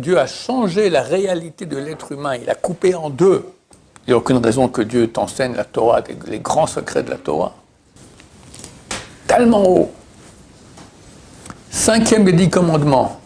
Dieu a changé la réalité de l'être humain, il a coupé en deux. Il n'y a aucune raison que Dieu t'enseigne la Torah, les grands secrets de la Torah. Tellement haut. 5e des 10 commandements.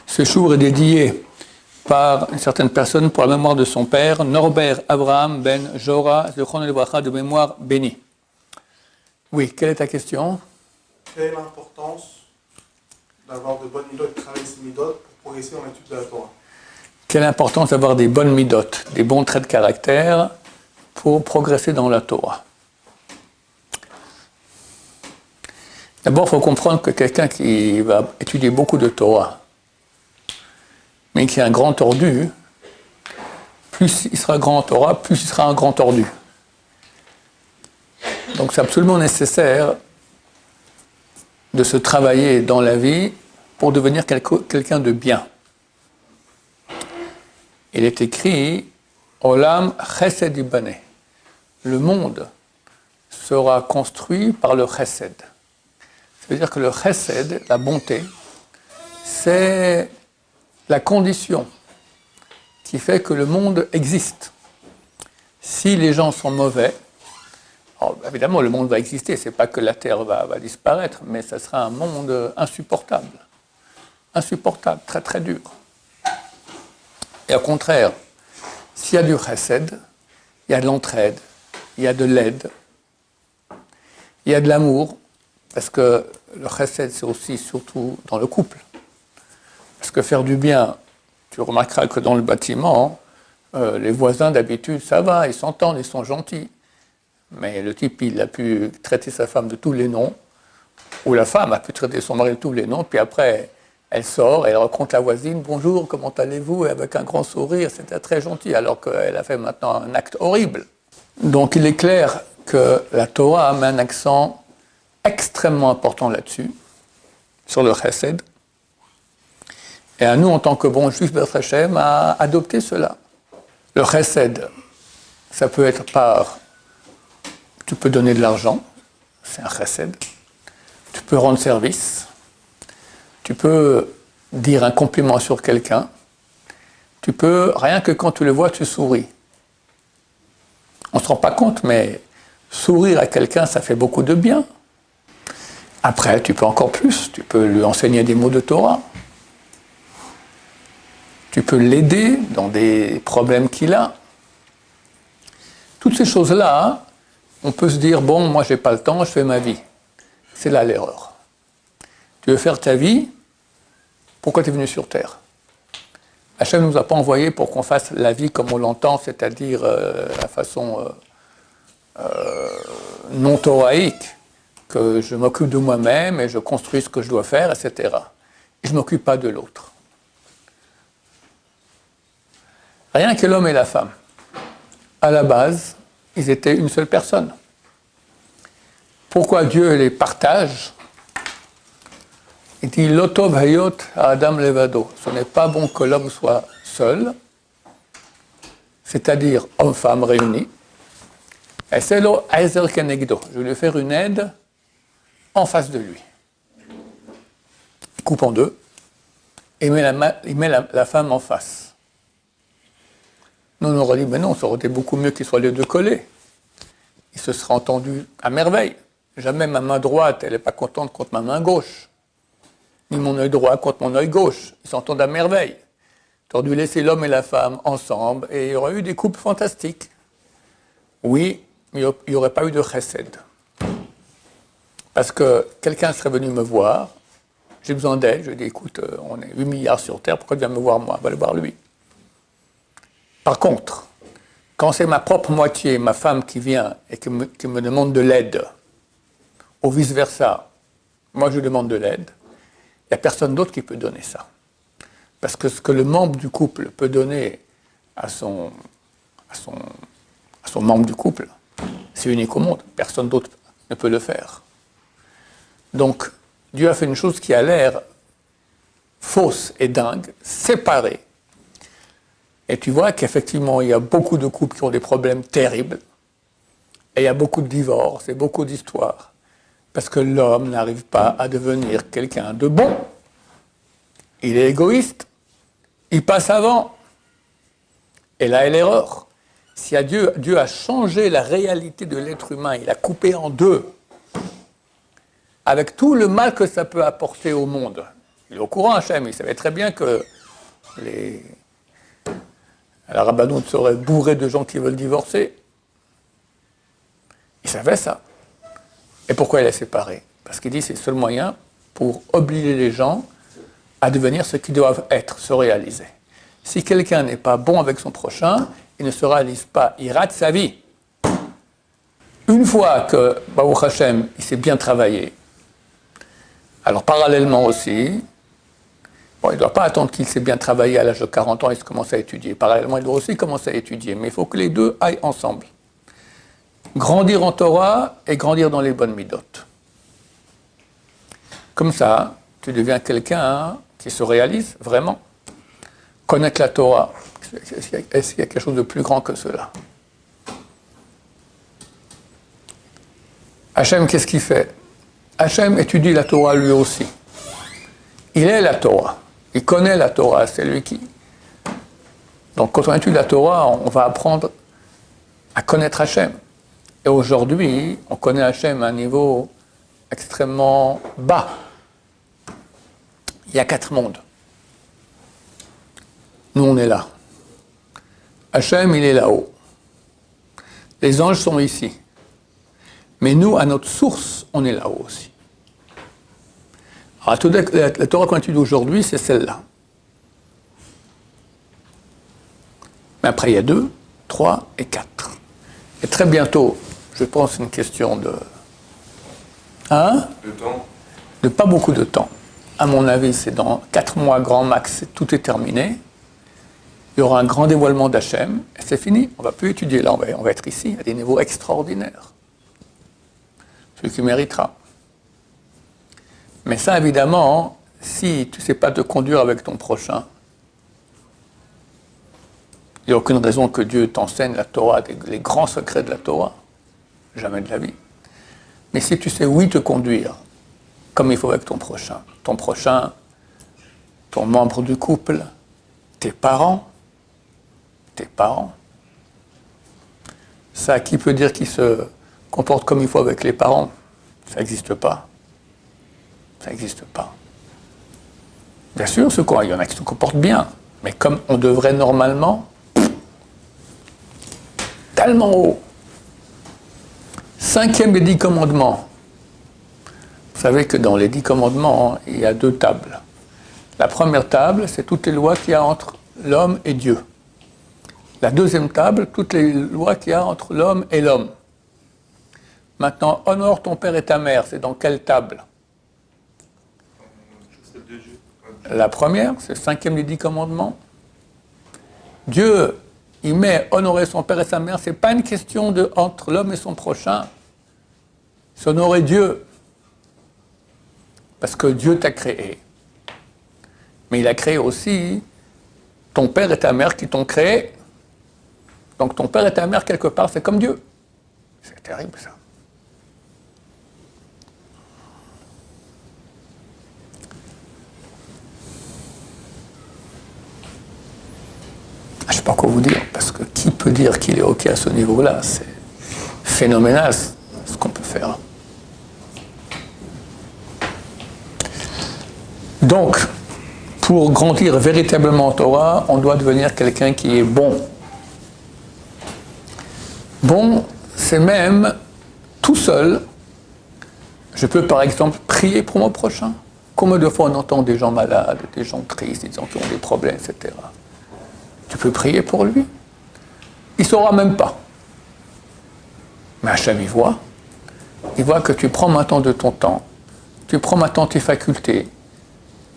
Ce jour est dédié par une certaine personne pour la mémoire de son père, Norbert Abraham Ben Jora, de mémoire béni. Oui, quelle est ta question? Quelle est l'importance d'avoir de bonnes midotes, de travailler ces midotes pour progresser dans l'étude de la Torah? Quelle importance d'avoir des bonnes midotes, des bons traits de caractère pour progresser dans la Torah? D'abord, il faut comprendre que quelqu'un qui va étudier beaucoup de Torah, mais qui est un grand tordu, plus il sera grand en Torah, plus il sera un grand tordu. Donc c'est absolument nécessaire de se travailler dans la vie pour devenir quelqu'un de bien. Il est écrit « Olam chesed yibane ». Le monde sera construit par le chesed. Ça veut dire que le chesed, la bonté, c'est la condition qui fait que le monde existe. Si les gens sont mauvais, alors évidemment le monde va exister, c'est pas que la terre va disparaître, mais ça sera un monde insupportable. Insupportable, très très dur. Et au contraire, s'il y a du chesed, il y a de l'entraide, il y a de l'aide, il y a de l'amour, parce que le chesed c'est aussi surtout dans le couple. Parce que faire du bien, tu remarqueras que dans le bâtiment, les voisins d'habitude, ça va, ils s'entendent, ils sont gentils. Mais le type, il a pu traiter sa femme de tous les noms, ou la femme a pu traiter son mari de tous les noms, puis après, elle sort, elle rencontre la voisine, bonjour, comment allez-vous? Et avec un grand sourire, c'était très gentil, alors qu'elle a fait maintenant un acte horrible. Donc il est clair que la Torah met un accent extrêmement important là-dessus, sur le chesed. Et à nous, en tant que bons juifs, B'ezrat Hashem, à adopter cela. Le chesed, ça peut être par... Tu peux donner de l'argent, c'est un chesed. Tu peux rendre service. Tu peux dire un compliment sur quelqu'un. Tu peux, rien que quand tu le vois, tu souris. On ne se rend pas compte, mais sourire à quelqu'un, ça fait beaucoup de bien. Après, tu peux encore plus. Tu peux lui enseigner des mots de Torah. Tu peux l'aider dans des problèmes qu'il a. Toutes ces choses-là, on peut se dire, bon, moi, je n'ai pas le temps, je fais ma vie. C'est là l'erreur. Tu veux faire ta vie, pourquoi tu es venu sur Terre? Hachem ne nous a pas envoyés pour qu'on fasse la vie comme on l'entend, c'est-à-dire la façon non thoraïque, que je m'occupe de moi-même et je construis ce que je dois faire, etc. Et je ne m'occupe pas de l'autre. Rien que l'homme et la femme. À la base, ils étaient une seule personne. Pourquoi Dieu les partage? Il dit « L'otov hayot à Adam levado ». Ce n'est pas bon que l'homme soit seul, c'est-à-dire homme-femme réunis. Et c'est le aizer kenegdo. Je vais lui faire une aide en face de lui. Il coupe en deux et il met la femme en face. Nous, on aurait dit, mais non, ça aurait été beaucoup mieux qu'ils soient les deux collés. Ils se seraient entendus à merveille. Jamais ma main droite, elle n'est pas contente contre ma main gauche. Ni mon œil droit contre mon œil gauche. Ils s'entendent à merveille. Tu aurais dû laisser l'homme et la femme ensemble et il y aurait eu des couples fantastiques. Oui, mais il n'y aurait pas eu de chesed. Parce que quelqu'un serait venu me voir, j'ai besoin d'aide, je lui ai dit, écoute, on est 8 milliards sur Terre, pourquoi tu viens me voir moi? Va le voir lui. Par contre, quand c'est ma propre moitié, ma femme qui vient et qui me demande de l'aide, ou vice-versa, moi je lui demande de l'aide, il n'y a personne d'autre qui peut donner ça. Parce que ce que le membre du couple peut donner à son membre du couple, c'est unique au monde. Personne d'autre ne peut le faire. Donc, Dieu a fait une chose qui a l'air fausse et dingue, séparée. Et tu vois qu'effectivement, il y a beaucoup de couples qui ont des problèmes terribles. Et il y a beaucoup de divorces et beaucoup d'histoires. Parce que l'homme n'arrive pas à devenir quelqu'un de bon. Il est égoïste. Il passe avant. Et là est l'erreur. Si Dieu a changé la réalité de l'être humain, il a coupé en deux, avec tout le mal que ça peut apporter au monde. Il est au courant, Hachem, il savait très bien que la rabbanoute serait bourrée de gens qui veulent divorcer. Il savait ça. Et pourquoi il a séparé? Parce qu'il dit que c'est le seul moyen pour obliger les gens à devenir ce qu'ils doivent être, se réaliser. Si quelqu'un n'est pas bon avec son prochain, il ne se réalise pas, il rate sa vie. Une fois que Baruch Hashem, il s'est bien travaillé, alors parallèlement aussi, bon, il ne doit pas attendre qu'il s'est bien travaillé à l'âge de 40 ans et se commence à étudier. Parallèlement, il doit aussi commencer à étudier, mais il faut que les deux aillent ensemble. Grandir en Torah et grandir dans les bonnes midotes. Comme ça, tu deviens quelqu'un qui se réalise vraiment. Connaître la Torah, est-ce qu'il y a quelque chose de plus grand que cela? Hachem, qu'est-ce qu'il fait? Hachem étudie la Torah lui aussi. Il est la Torah. Il connaît la Torah, c'est lui qui... Donc quand on étudie la Torah, on va apprendre à connaître Hachem. Et aujourd'hui, on connaît Hachem à un niveau extrêmement bas. Il y a 4 mondes. Nous, on est là. Hachem, il est là-haut. Les anges sont ici. Mais nous, à notre source, on est là-haut aussi. Alors, la Torah qu'on étudie aujourd'hui, c'est celle-là. Mais après, il y a 2, 3 et 4. Et très bientôt, je pense, une question de... De temps. De pas beaucoup de temps. À mon avis, c'est dans 4 mois grand max, tout est terminé. Il y aura un grand dévoilement d'Hachem, et c'est fini. On ne va plus étudier là, on va être ici, à des niveaux extraordinaires. Celui qui méritera. Mais ça, évidemment, si tu ne sais pas te conduire avec ton prochain, il n'y a aucune raison que Dieu t'enseigne la Torah, les grands secrets de la Torah. Jamais de la vie. Mais si tu sais, oui, te conduire, comme il faut avec ton prochain, ton membre du couple, tes parents, ça, qui peut dire qu'il se comporte comme il faut avec les parents? Ça n'existe pas. Ça n'existe pas. Bien sûr, il y en a qui se comportent bien, mais comme on devrait normalement, tellement haut. 5e des 10 commandements. Vous savez que dans les 10 commandements, il y a 2 tables. La première table, c'est toutes les lois qu'il y a entre l'homme et Dieu. La deuxième table, toutes les lois qu'il y a entre l'homme et l'homme. Maintenant, honore ton père et ta mère, c'est dans quelle table? La première, c'est le 5e des 10 commandements. Dieu, il met honorer son père et sa mère, c'est pas une question de entre l'homme et son prochain. C'est honorer Dieu. Parce que Dieu t'a créé. Mais il a créé aussi ton père et ta mère qui t'ont créé. Donc ton père et ta mère, quelque part, c'est comme Dieu. C'est terrible, ça. Je ne sais pas quoi vous dire, parce que qui peut dire qu'il est OK à ce niveau-là? C'est phénoménal ce qu'on peut faire. Donc, pour grandir véritablement en Torah, on doit devenir quelqu'un qui est bon. Bon, c'est même tout seul. Je peux par exemple prier pour mon prochain. Combien de fois on entend des gens malades, des gens tristes, des gens qui ont des problèmes, etc. Tu peux prier pour lui. Il ne saura même pas. Mais Hachem, il voit. Il voit que tu prends maintenant de ton temps. Tu prends maintenant tes facultés.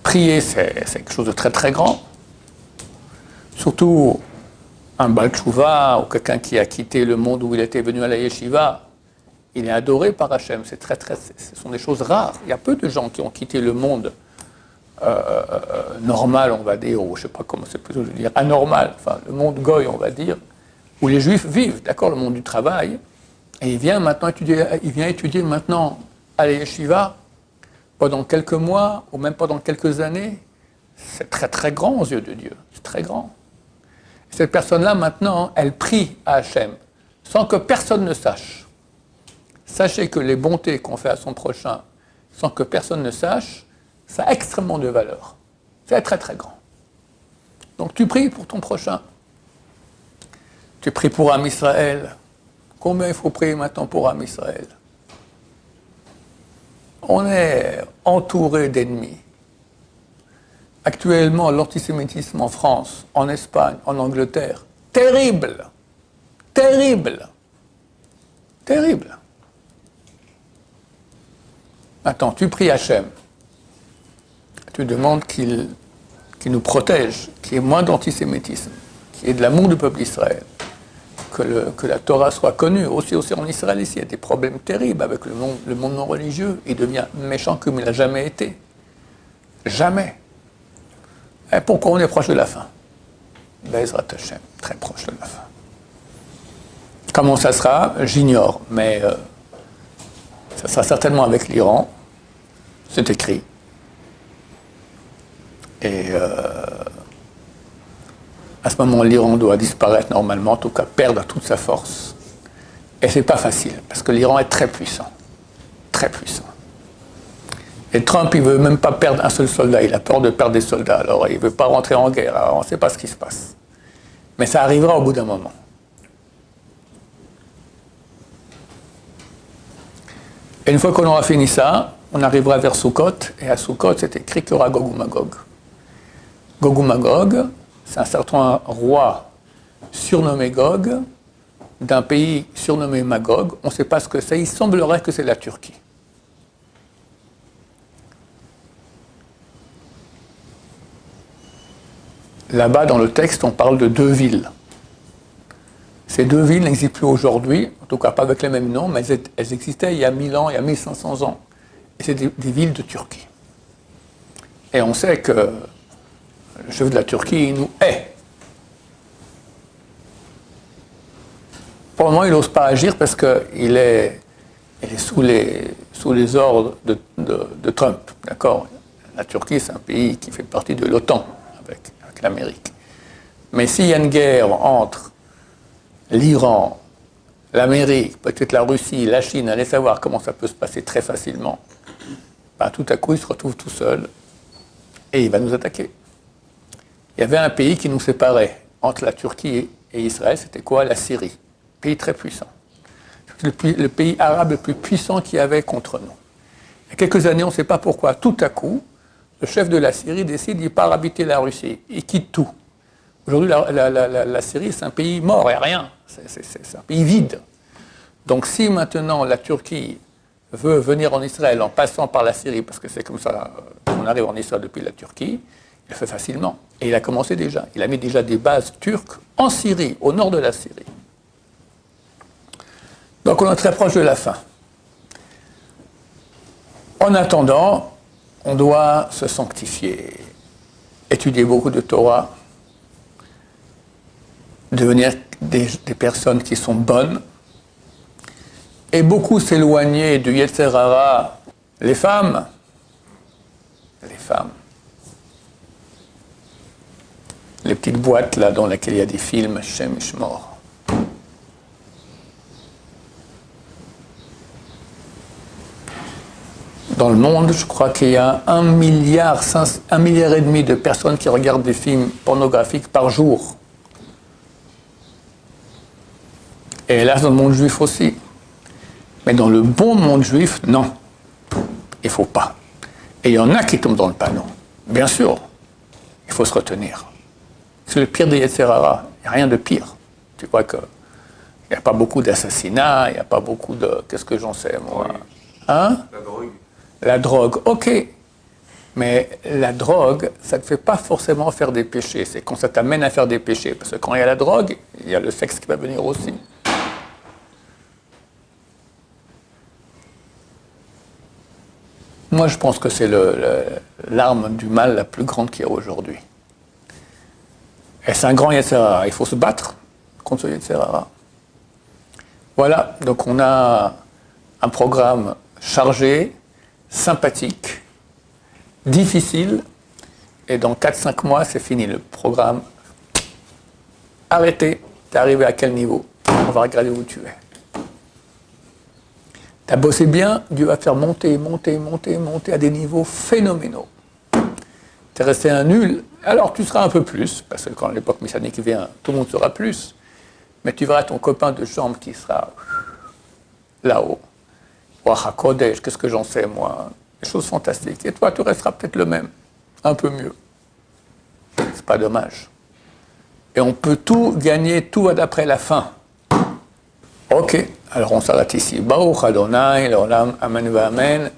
Prier, c'est quelque chose de très très grand. Surtout un Baal Tshuva ou quelqu'un qui a quitté le monde où il était venu à la yeshiva. Il est adoré par Hachem. Ce sont des choses rares. Il y a peu de gens qui ont quitté le monde normal, on va dire, ou je ne sais pas comment c'est plutôt de dire, anormal, enfin le monde goy, on va dire, où les juifs vivent, d'accord, le monde du travail, Et il vient étudier maintenant à la yeshiva pendant quelques mois ou même pendant quelques années. C'est très très grand aux yeux de Dieu, c'est très grand. Et cette personne-là maintenant, elle prie à Hachem sans que personne ne sache. Sachez que les bontés qu'on fait à son prochain sans que personne ne sache, ça a extrêmement de valeur. C'est très très grand. Donc tu pries pour ton prochain. Tu pries pour Am Israël. Combien il faut prier maintenant pour Am Israël? On est entouré d'ennemis. Actuellement, l'antisémitisme en France, en Espagne, en Angleterre, terrible. Terrible. Terrible. Attends, tu pries Hachem. Tu demandes qu'il nous protège, qu'il y ait moins d'antisémitisme, qu'il y ait de l'amour du peuple d'Israël, que la Torah soit connue. Aussi en Israël, ici, il y a des problèmes terribles avec le monde non religieux. Il devient méchant comme il n'a jamais été. Jamais. Et pourquoi on est proche de la fin? Bezrat Hashem, très proche de la fin. Comment ça sera? J'ignore, mais ça sera certainement avec l'Iran. C'est écrit. Et à ce moment, l'Iran doit disparaître normalement, en tout cas perdre toute sa force. Et c'est pas facile, parce que l'Iran est très puissant. Très puissant. Et Trump, il veut même pas perdre un seul soldat, il a peur de perdre des soldats, alors il veut pas rentrer en guerre, alors on ne sait pas ce qui se passe. Mais ça arrivera au bout d'un moment. Et une fois qu'on aura fini ça, on arrivera vers Sukkot, et à Sukkot, c'est écrit qu'il y aura Gog ou Magog. Gog ou Magog, c'est un certain roi surnommé Gog, d'un pays surnommé Magog. On ne sait pas ce que c'est, il semblerait que c'est la Turquie. Là-bas, dans le texte, on parle de deux villes. Ces deux villes n'existent plus aujourd'hui, en tout cas pas avec les mêmes noms, mais elles existaient il y a 1000 ans, il y a 1500 ans. Et c'est des villes de Turquie. Et on sait que le chef de la Turquie, il nous hait. Pour le moment, il n'ose pas agir parce qu'il est sous les ordres de Trump. D'accord? La Turquie, c'est un pays qui fait partie de l'OTAN avec l'Amérique. Mais s'il y a une guerre entre l'Iran, l'Amérique, peut-être la Russie, la Chine, allez savoir comment ça peut se passer très facilement, ben, tout à coup, il se retrouve tout seul et il va nous attaquer. Il y avait un pays qui nous séparait entre la Turquie et Israël, c'était quoi? La Syrie. Pays très puissant. Le pays arabe le plus puissant qu'il y avait contre nous. Il y a quelques années, on ne sait pas pourquoi, tout à coup, le chef de la Syrie décide qu'il part habiter la Russie. Il quitte tout. Aujourd'hui, la Syrie, c'est un pays mort et rien. C'est un pays vide. Donc si maintenant la Turquie veut venir en Israël en passant par la Syrie, parce que c'est comme ça qu'on arrive en Israël depuis la Turquie, il le fait facilement. Et il a commencé déjà. Il a mis déjà des bases turques en Syrie, au nord de la Syrie. Donc on est très proche de la fin. En attendant, on doit se sanctifier, étudier beaucoup de Torah, devenir des personnes qui sont bonnes, et beaucoup s'éloigner du Yetzer Hara. Les femmes, les petites boîtes là dans lesquelles il y a des films, Shem Ishmor. Dans le monde, je crois qu'il y a 1,5 milliard de personnes qui regardent des films pornographiques par jour. Et hélas, dans le monde juif aussi. Mais dans le bon monde juif, non. Il ne faut pas. Et il y en a qui tombent dans le panneau. Bien sûr, il faut se retenir. C'est le pire des Yetzer Hara. Il n'y a rien de pire. Tu vois qu'il n'y a pas beaucoup d'assassinats, il n'y a pas beaucoup de... Qu'est-ce que j'en sais, moi? Hein? La drogue. La drogue, ok. Mais la drogue, ça ne te fait pas forcément faire des péchés. C'est quand ça t'amène à faire des péchés. Parce que quand il y a la drogue, il y a le sexe qui va venir aussi. Moi, je pense que c'est l'arme du mal la plus grande qu'il y a aujourd'hui. Et c'est un grand Yetzer Hara. Il faut se battre contre ce Yetzer Hara. Voilà, donc on a un programme chargé, sympathique, difficile, et dans 4-5 mois, c'est fini le programme. Arrêtez, t'es arrivé à quel niveau? On va regarder où tu es. T'as bossé bien, Dieu va faire monter à des niveaux phénoménaux. T'es resté un nul, alors tu seras un peu plus, parce que quand l'époque messianique vient, tout le monde sera plus, mais tu verras ton copain de chambre qui sera là-haut. Ouah, Kodesh, qu'est-ce que j'en sais, moi? Des choses fantastiques. Et toi, tu resteras peut-être le même, un peu mieux. C'est pas dommage. Et on peut tout gagner, tout va d'après la fin. Ok, alors on s'arrête ici. Baruch Adonai, l'olam, amen, amen.